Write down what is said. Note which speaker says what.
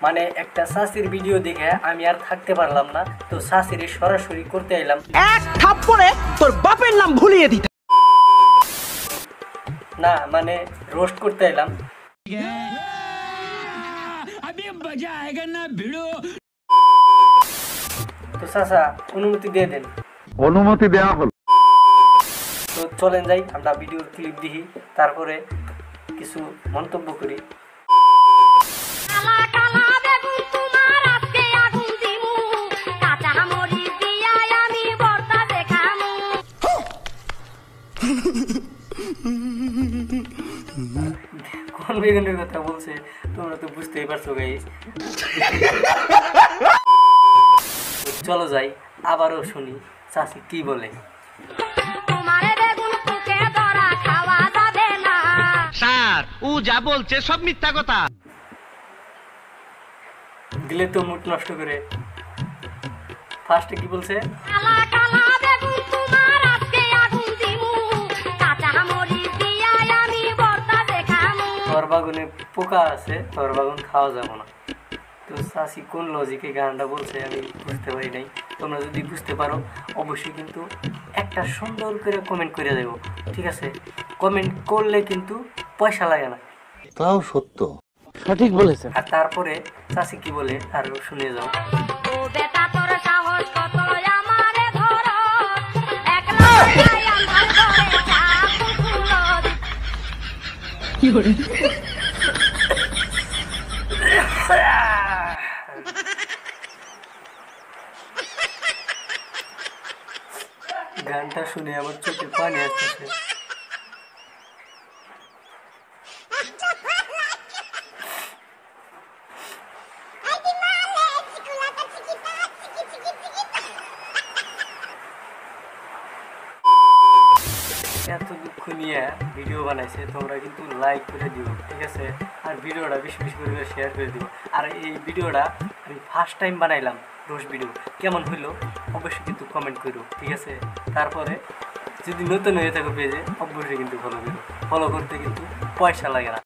Speaker 1: মানে একটা শাসির ভিডিও দেখে আমি আর থাকতে পারলাম না, তো শাসির সরাসরি করতে এলাম।
Speaker 2: এক থাপ্পড়ে তোর বাপের নাম ভুলিয়ে দিতে।
Speaker 1: না মানে রোস্ট করতে এলাম। তো চাচা অনুমতি দিয়ে দেন।
Speaker 3: অনুমতি দেওয়া হল।
Speaker 1: তো চলেন যাই, আমরা ভিডিওর ক্লিপ দেখি, তারপরে কিছু মন্তব্য করি। কোন বেগুনের কথা বলছে তোমরা তো বুঝতেই পারছো গাইস। চলো যাই, আবারও শুনি চাচি কি বলে।
Speaker 2: স্যার ও যা বলছে সব মিথ্যা কথা।
Speaker 1: দিলে তো মুড নষ্ট করে। ফার্স্টে কি বলছে? তোর বাগুনে পোকা আছে, তোর বাগুন খাওয়া যাবো না। তো চাচি কোন লজিকে গানটা বলছে আমি বুঝতে পারি নাই। তোমরা যদি বুঝতে পারো অবশ্যই কিন্তু একটা সুন্দর করে কমেন্ট করে দেবো, ঠিক আছে? কমেন্ট করলে কিন্তু পয়সা লাগে না।
Speaker 3: তাও সত্য।
Speaker 2: সঠিক বলেছে।
Speaker 1: আর তারপরে চাচি কি বলে আরো শুনে যাও। গানটা শুনে আমার চোখে পানি আসতেছে। এত দুঃখ নিয়ে ভিডিও বানাইছে, তোমরা কিন্তু লাইক করে দিও, ঠিক আছে? আর ভিডিওটা বেশি বেশি করে শেয়ার করে দিও। আর এই ভিডিওটা আমি ফার্স্ট টাইম বানাইলাম, রোস্ট ভিডিও, কেমন হইলো অবশ্যই কিন্তু কমেন্ট করো, ঠিক আছে? তারপরে যদি নতুন হয়ে থাকো পেজে অবশ্যই কিন্তু ফলো করো। ফলো করতে কিন্তু পয়সা লাগে না।